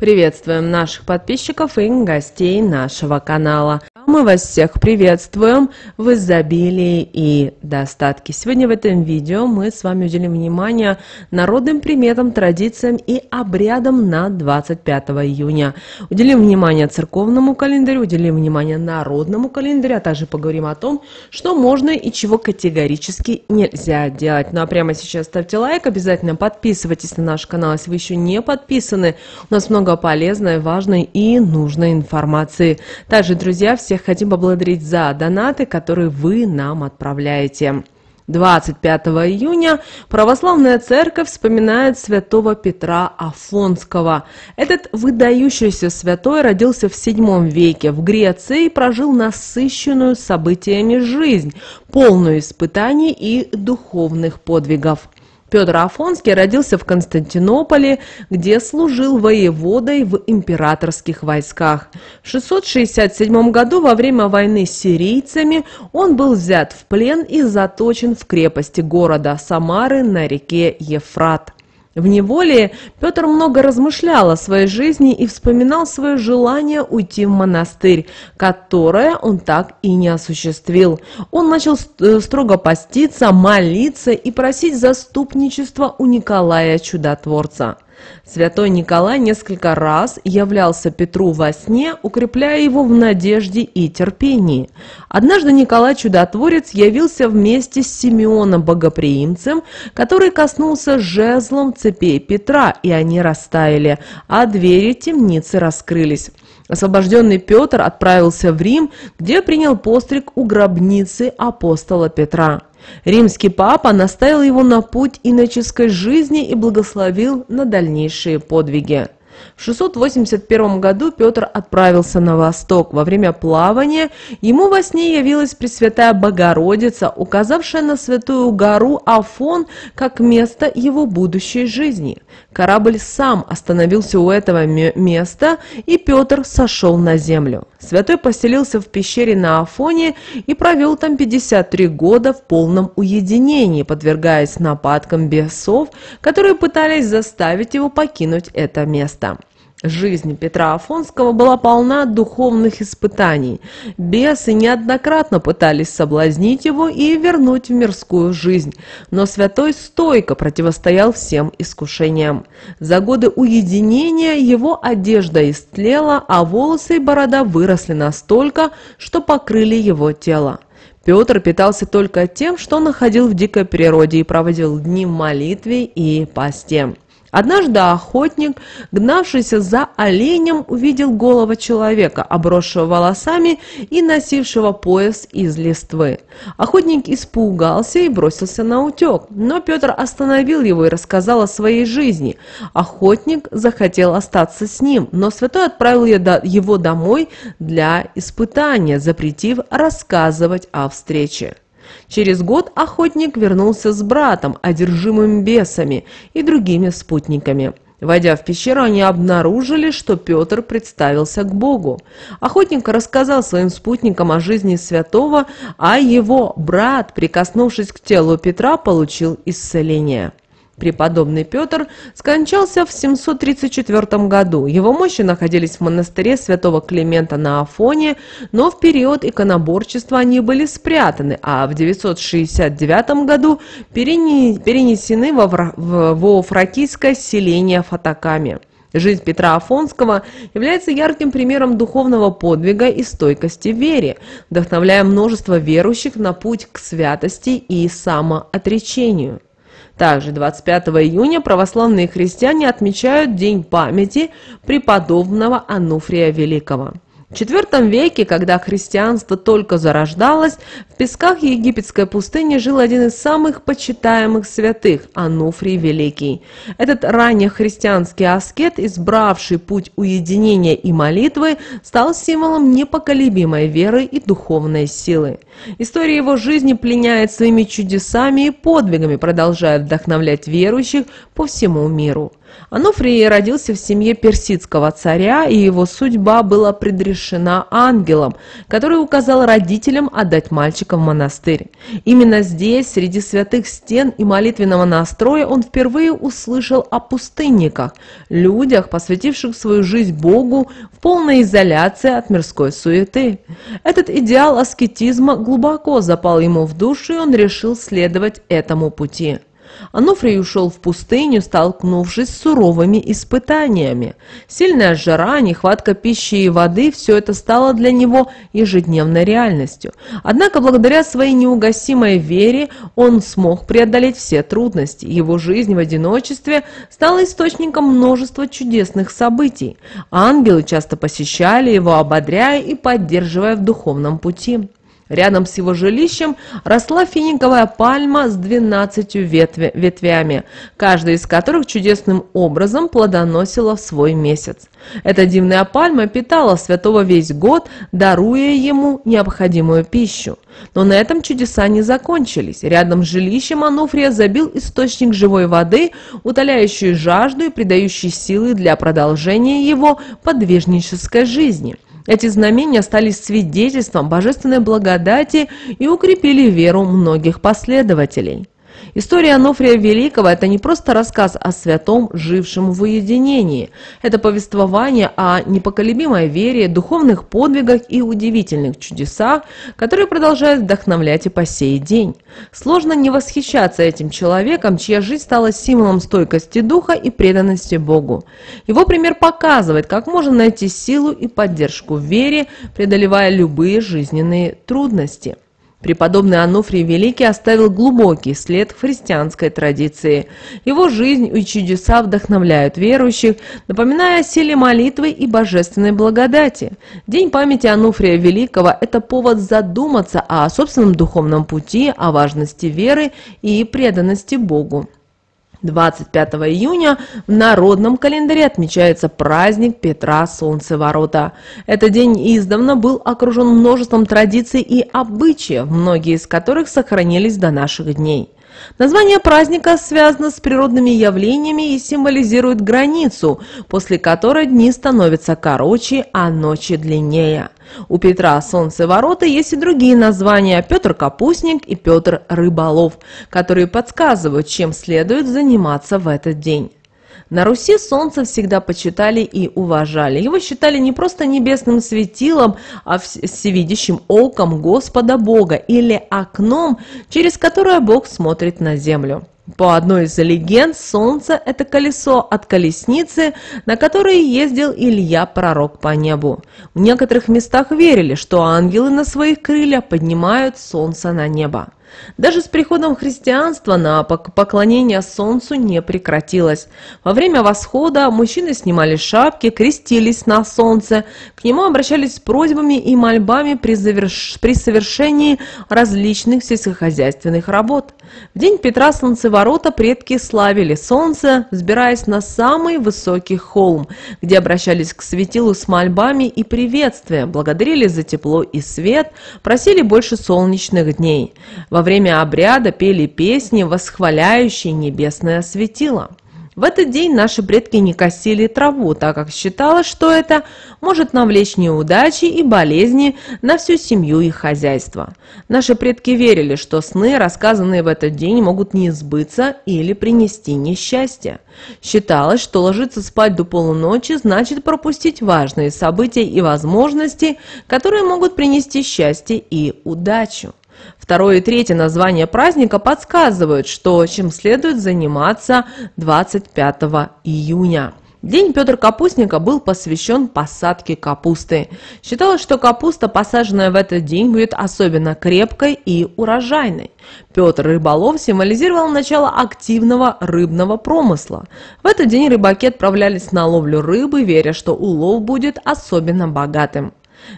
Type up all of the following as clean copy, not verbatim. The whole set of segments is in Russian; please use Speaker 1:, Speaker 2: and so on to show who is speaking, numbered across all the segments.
Speaker 1: Приветствуем наших подписчиков и гостей нашего канала. Мы вас всех приветствуем в изобилии и достатке. Сегодня в этом видео мы с вами уделим внимание народным приметам, традициям и обрядам на 25 июня. Уделим внимание церковному календарю, уделим внимание народному календарю, а также поговорим о том, что можно и чего категорически нельзя делать. Ну а прямо сейчас ставьте лайк, обязательно подписывайтесь на наш канал, если вы еще не подписаны. У нас много полезной, важной и нужной информации. Также, друзья, всех хотим поблагодарить за донаты, которые вы нам отправляете. 25 июня Православная Церковь вспоминает святого Петра Афонского. Этот выдающийся святой родился в VII веке в Греции и прожил насыщенную событиями жизнь, полную испытаний и духовных подвигов. Петр Афонский родился в Константинополе, где служил воеводой в императорских войсках. В 667 году во время войны с сирийцами он был взят в плен и заточен в крепости города Самары на реке Ефрат. В неволе Петр много размышлял о своей жизни и вспоминал свое желание уйти в монастырь, которое он так и не осуществил. Он начал строго поститься, молиться и просить заступничества у Николая Чудотворца. Святой Николай несколько раз являлся Петру во сне, укрепляя его в надежде и терпении. Однажды Николай Чудотворец явился вместе с Симеоном Богоприимцем, который коснулся жезлом цепей Петра, и они растаяли, а двери темницы раскрылись. Освобожденный Петр отправился в Рим, где принял постриг у гробницы апостола Петра. Римский папа наставил его на путь иноческой жизни и благословил на дальнейшие подвиги. В 681 году Петр отправился на восток. Во время плавания ему во сне явилась Пресвятая Богородица, указавшая на святую гору Афон как место его будущей жизни. Корабль сам остановился у этого места, и Петр сошел на землю. Святой поселился в пещере на Афоне и провел там 53 года в полном уединении, подвергаясь нападкам бесов, которые пытались заставить его покинуть это место. Жизнь Петра Афонского была полна духовных испытаний. Бесы неоднократно пытались соблазнить его и вернуть в мирскую жизнь, но святой стойко противостоял всем искушениям. За годы уединения его одежда истлела, а волосы и борода выросли настолько, что покрыли его тело. Петр питался только тем, что находил в дикой природе, и проводил дни в молитве и посте. Однажды охотник, гнавшийся за оленем, увидел голого человека, обросшего волосами и носившего пояс из листвы. Охотник испугался и бросился на утек, но Петр остановил его и рассказал о своей жизни. Охотник захотел остаться с ним, но святой отправил его домой для испытания, запретив рассказывать о встрече. Через год охотник вернулся с братом, одержимым бесами и другими спутниками. Войдя в пещеру, они обнаружили, что Петр представился к Богу. Охотник рассказал своим спутникам о жизни святого, а его брат, прикоснувшись к телу Петра, получил исцеление. Преподобный Петр скончался в 734 году. Его мощи находились в монастыре святого Климента на Афоне, но в период иконоборчества они были спрятаны, а в 969 году перенесены во фракийское селение Фатаками. Жизнь Петра Афонского является ярким примером духовного подвига и стойкости в вере, вдохновляя множество верующих на путь к святости и самоотречению. Также 25 июня православные христиане отмечают День памяти преподобного Ануфрия Великого. В IV веке, когда христианство только зарождалось, в песках египетской пустыни жил один из самых почитаемых святых – Ануфрий Великий. Этот раннехристианский аскет, избравший путь уединения и молитвы, стал символом непоколебимой веры и духовной силы. История его жизни пленяет своими чудесами и подвигами, продолжая вдохновлять верующих по всему миру. Ануфрий родился в семье персидского царя, и его судьба была предрешена ангелом, который указал родителям отдать мальчика в монастырь. Именно здесь, среди святых стен и молитвенного настроя, он впервые услышал о пустынниках, людях, посвятивших свою жизнь Богу в полной изоляции от мирской суеты. Этот идеал аскетизма глубоко запал ему в душу, и он решил следовать этому пути. Ануфрий ушел в пустыню, столкнувшись с суровыми испытаниями. Сильная жара, нехватка пищи и воды – все это стало для него ежедневной реальностью. Однако, благодаря своей неугасимой вере, он смог преодолеть все трудности. Его жизнь в одиночестве стала источником множества чудесных событий. Ангелы часто посещали его, ободряя и поддерживая в духовном пути. Рядом с его жилищем росла финиковая пальма с 12 ветвями, каждая из которых чудесным образом плодоносила в свой месяц. Эта дивная пальма питала святого весь год, даруя ему необходимую пищу. Но на этом чудеса не закончились. Рядом с жилищем Ануфрия забил источник живой воды, утоляющий жажду и придающий силы для продолжения его подвижнической жизни. Эти знамения стали свидетельством божественной благодати и укрепили веру многих последователей. История Ануфрия Великого – это не просто рассказ о святом, жившем в уединении. Это повествование о непоколебимой вере, духовных подвигах и удивительных чудесах, которые продолжают вдохновлять и по сей день. Сложно не восхищаться этим человеком, чья жизнь стала символом стойкости духа и преданности Богу. Его пример показывает, как можно найти силу и поддержку в вере, преодолевая любые жизненные трудности. Преподобный Ануфрий Великий оставил глубокий след в христианской традиции. Его жизнь и чудеса вдохновляют верующих, напоминая о силе молитвы и божественной благодати. День памяти Ануфрия Великого – это повод задуматься о собственном духовном пути, о важности веры и преданности Богу. 25 июня в народном календаре отмечается праздник Петра Солнцеворота. Этот день издавна был окружен множеством традиций и обычаев, многие из которых сохранились до наших дней. Название праздника связано с природными явлениями и символизирует границу, после которой дни становятся короче, а ночи длиннее. У Петра Солнцеворота есть и другие названия – Петр Капустник и Петр Рыболов, которые подсказывают, чем следует заниматься в этот день. На Руси солнце всегда почитали и уважали. Его считали не просто небесным светилом, а всевидящим оком Господа Бога или окном, через которое Бог смотрит на землю. По одной из легенд, солнце – это колесо от колесницы, на которой ездил Илья, пророк по небу. В некоторых местах верили, что ангелы на своих крыльях поднимают солнце на небо. Даже с приходом христианства на поклонение солнцу не прекратилось. Во время восхода мужчины снимали шапки, крестились на солнце, к нему обращались с просьбами и мольбами при совершении различных сельскохозяйственных работ. В день Петра Солнцеворота предки славили солнце, взбираясь на самый высокий холм, где обращались к светилу с мольбами и приветствием, благодарили за тепло и свет, просили больше солнечных дней. Во время обряда пели песни, восхваляющие небесное светило. В этот день наши предки не косили траву, так как считалось, что это может навлечь неудачи и болезни на всю семью и хозяйство. Наши предки верили, что сны, рассказанные в этот день, могут не сбыться или принести несчастье. Считалось, что ложиться спать до полуночи значит пропустить важные события и возможности, которые могут принести счастье и удачу. Второе и третье название праздника подсказывают, чем следует заниматься 25 июня. День Петра Капустника был посвящен посадке капусты. Считалось, что капуста, посаженная в этот день, будет особенно крепкой и урожайной. Петр Рыболов символизировал начало активного рыбного промысла. В этот день рыбаки отправлялись на ловлю рыбы, веря, что улов будет особенно богатым.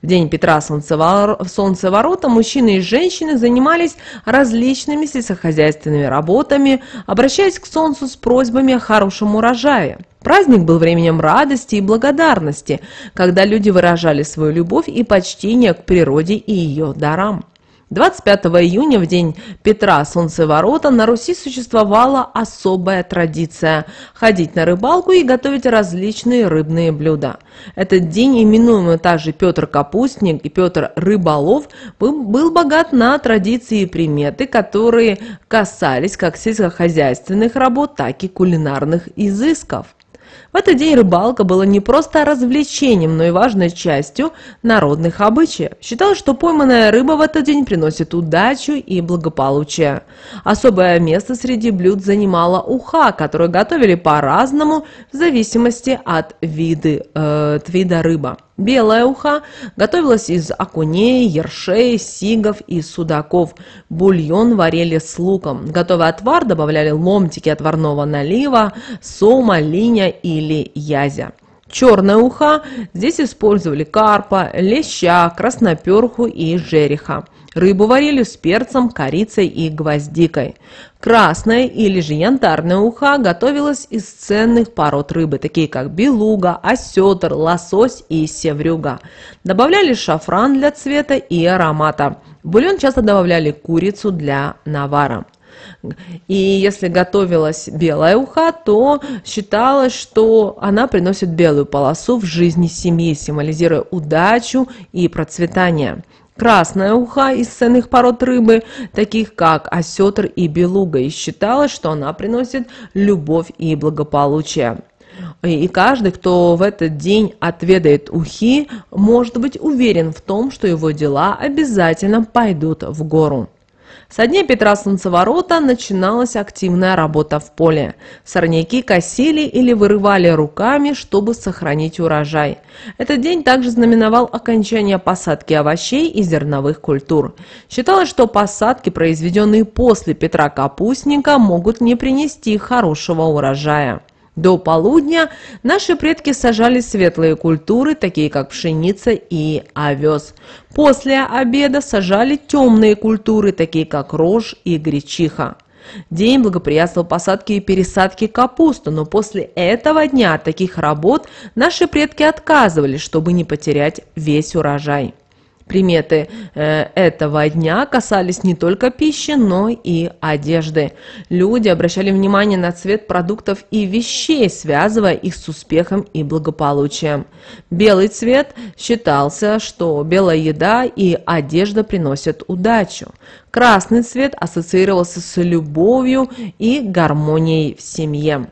Speaker 1: В день Петра Солнцеворота мужчины и женщины занимались различными сельскохозяйственными работами, обращаясь к солнцу с просьбами о хорошем урожае. Праздник был временем радости и благодарности, когда люди выражали свою любовь и почтение к природе и ее дарам. 25 июня, в день Петра Солнцеворота, на Руси существовала особая традиция – ходить на рыбалку и готовить различные рыбные блюда. Этот день, именуемый также Петр Капустник и Петр Рыболов, был богат на традиции и приметы, которые касались как сельскохозяйственных работ, так и кулинарных изысков. В этот день рыбалка была не просто развлечением, но и важной частью народных обычаев. Считалось, что пойманная рыба в этот день приносит удачу и благополучие. Особое место среди блюд занимала уха, которую готовили по-разному в зависимости от вида рыбы. Белая уха готовилась из окуней, ершей, сигов и судаков. Бульон варили с луком. Готовый отвар добавляли ломтики отварного налива, сома, линя или язя. Черная уха здесь использовали карпа, леща, красноперху и жереха. Рыбу варили с перцем, корицей и гвоздикой. Красная или же янтарная уха готовилась из ценных пород рыбы, такие как белуга, осетр, лосось и севрюга. Добавляли шафран для цвета и аромата. В бульон часто добавляли курицу для навара. И если готовилась белая уха, то считалось, что она приносит белую полосу в жизни семьи, символизируя удачу и процветание. Красная уха из ценных пород рыбы, таких как осетр и белуга, и считалось, что она приносит любовь и благополучие. И каждый, кто в этот день отведает ухи, может быть уверен в том, что его дела обязательно пойдут в гору. Со дня Петра Солнцеворота начиналась активная работа в поле. Сорняки косили или вырывали руками, чтобы сохранить урожай. Этот день также знаменовал окончание посадки овощей и зерновых культур. Считалось, что посадки, произведенные после Петра Капустника, могут не принести хорошего урожая. До полудня наши предки сажали светлые культуры, такие как пшеница и овес. После обеда сажали темные культуры, такие как рожь и гречиха. День благоприятствовал посадке и пересадке капусты, но после этого дня от таких работ наши предки отказывались, чтобы не потерять весь урожай. Приметы этого дня касались не только пищи, но и одежды. Люди обращали внимание на цвет продуктов и вещей, связывая их с успехом и благополучием. Белый цвет считался, что белая еда и одежда приносят удачу. Красный цвет ассоциировался с любовью и гармонией в семье.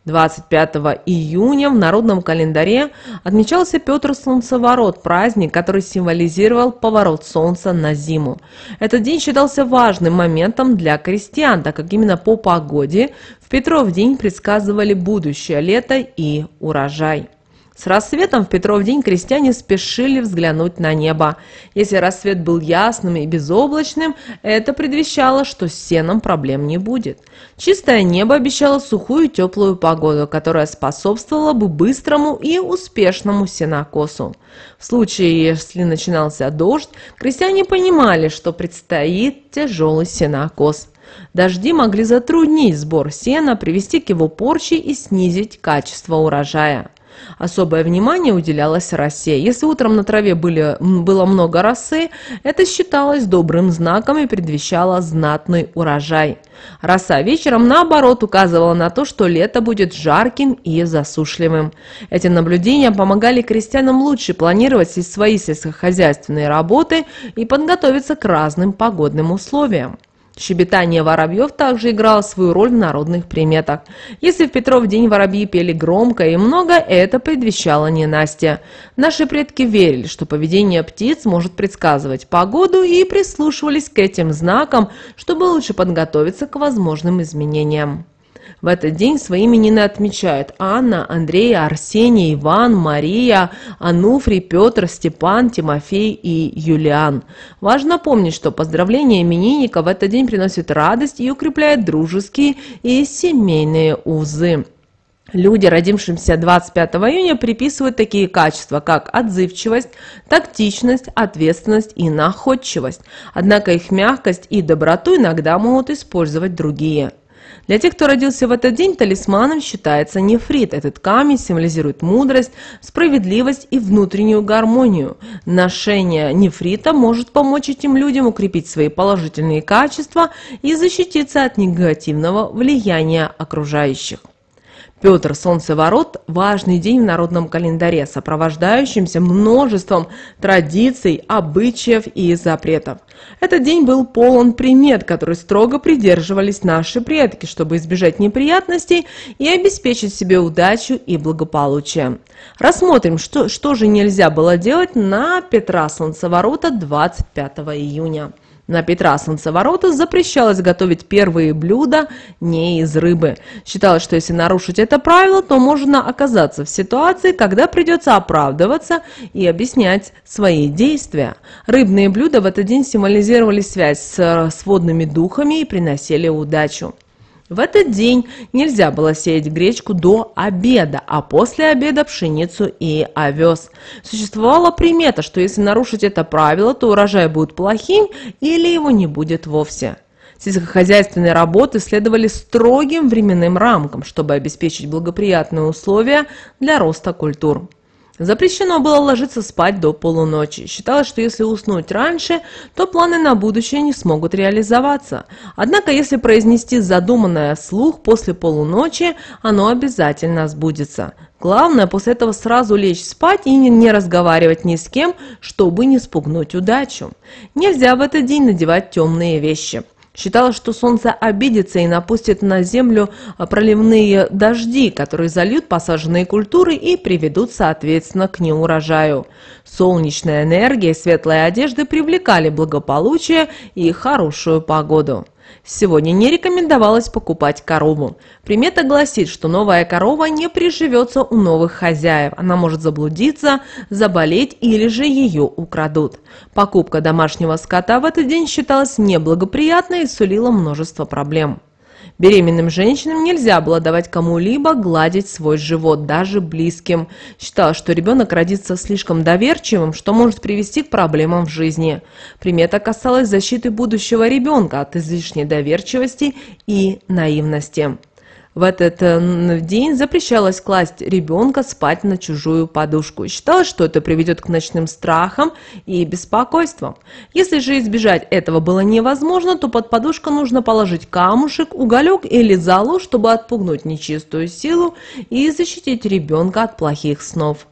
Speaker 1: 25 июня в народном календаре отмечался Петр Солнцеворот, праздник, который символизировал поворот солнца на зиму. Этот день считался важным моментом для крестьян, так как именно по погоде в Петров день предсказывали будущее лето и урожай. С рассветом в Петров день крестьяне спешили взглянуть на небо. Если рассвет был ясным и безоблачным, это предвещало, что с сеном проблем не будет. Чистое небо обещало сухую и теплую погоду, которая способствовала бы быстрому и успешному сенокосу. В случае, если начинался дождь, крестьяне понимали, что предстоит тяжелый сенокос. Дожди могли затруднить сбор сена, привести к его порче и снизить качество урожая. Особое внимание уделялось росе. Если утром на траве было много росы, это считалось добрым знаком и предвещало знатный урожай. Роса вечером, наоборот, указывала на то, что лето будет жарким и засушливым. Эти наблюдения помогали крестьянам лучше планировать свои сельскохозяйственные работы и подготовиться к разным погодным условиям. Щебетание воробьев также играло свою роль в народных приметах. Если в Петров день воробьи пели громко и много, это предвещало ненастье. Наши предки верили, что поведение птиц может предсказывать погоду, и прислушивались к этим знакам, чтобы лучше подготовиться к возможным изменениям. В этот день свои именины отмечают Анна, Андрей, Арсений, Иван, Мария, Ануфрий, Петр, Степан, Тимофей и Юлиан. Важно помнить, что поздравление именинника в этот день приносит радость и укрепляет дружеские и семейные узы. Люди, родившимся 25 июня, приписывают такие качества, как отзывчивость, тактичность, ответственность и находчивость. Однако их мягкость и доброту иногда могут использовать другие. Для тех, кто родился в этот день, талисманом считается нефрит. Этот камень символизирует мудрость, справедливость и внутреннюю гармонию. Ношение нефрита может помочь этим людям укрепить свои положительные качества и защититься от негативного влияния окружающих. Петр, Солнцеворот – важный день в народном календаре, сопровождающимся множеством традиций, обычаев и запретов. Этот день был полон примет, которые строго придерживались наши предки, чтобы избежать неприятностей и обеспечить себе удачу и благополучие. Рассмотрим, что же нельзя было делать на Петра Солнцеворота 25 июня. На Петра Солнцеворота запрещалось готовить первые блюда не из рыбы. Считалось, что если нарушить это правило, то можно оказаться в ситуации, когда придется оправдываться и объяснять свои действия. Рыбные блюда в этот день символизировали связь с водными духами и приносили удачу. В этот день нельзя было сеять гречку до обеда, а после обеда пшеницу и овес. Существовала примета, что если нарушить это правило, то урожай будет плохим или его не будет вовсе. Сельскохозяйственные работы следовали строгим временным рамкам, чтобы обеспечить благоприятные условия для роста культур. Запрещено было ложиться спать до полуночи. Считалось, что если уснуть раньше, то планы на будущее не смогут реализоваться. Однако, если произнести задуманное вслух после полуночи, оно обязательно сбудется. Главное, после этого сразу лечь спать и не разговаривать ни с кем, чтобы не спугнуть удачу. Нельзя в этот день надевать темные вещи. Считалось, что солнце обидится и напустит на землю проливные дожди, которые зальют посаженные культуры и приведут, соответственно, к неурожаю. Солнечная энергия и светлые одежды привлекали благополучие и хорошую погоду. Сегодня не рекомендовалось покупать корову. Примета гласит, что новая корова не приживется у новых хозяев. Она может заблудиться, заболеть или же ее украдут. Покупка домашнего скота в этот день считалась неблагоприятной и сулила множество проблем. Беременным женщинам нельзя было давать кому-либо гладить свой живот, даже близким. Считалось, что ребенок родится слишком доверчивым, что может привести к проблемам в жизни. Примета касалась защиты будущего ребенка от излишней доверчивости и наивности. В этот день запрещалось класть ребенка спать на чужую подушку. Считалось, что это приведет к ночным страхам и беспокойствам. Если же избежать этого было невозможно, то под подушку нужно положить камушек, уголек или золу, чтобы отпугнуть нечистую силу и защитить ребенка от плохих снов.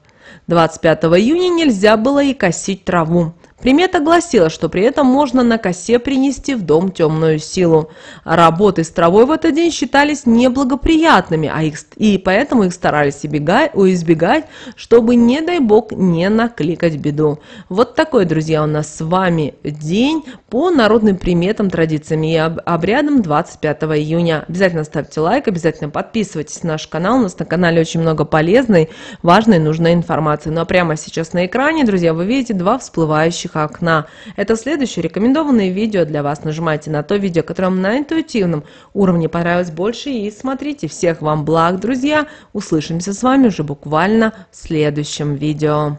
Speaker 1: 25 июня нельзя было и косить траву. Примета гласила, что при этом можно на косе принести в дом темную силу. Работы с травой в этот день считались неблагоприятными, и поэтому их старались избегать, чтобы, не дай бог, не накликать беду. Вот такой, друзья, у нас с вами день по народным приметам, традициям и обрядам 25 июня. Обязательно ставьте лайк, обязательно подписывайтесь на наш канал. У нас на канале очень много полезной, важной, нужной информации. Ну а прямо сейчас на экране, друзья, вы видите два всплывающих окна. Это следующее рекомендованное видео для вас. Нажимайте на то видео, которое вам на интуитивном уровне понравилось больше, и смотрите. Всех вам благ, друзья. Услышимся с вами уже буквально в следующем видео.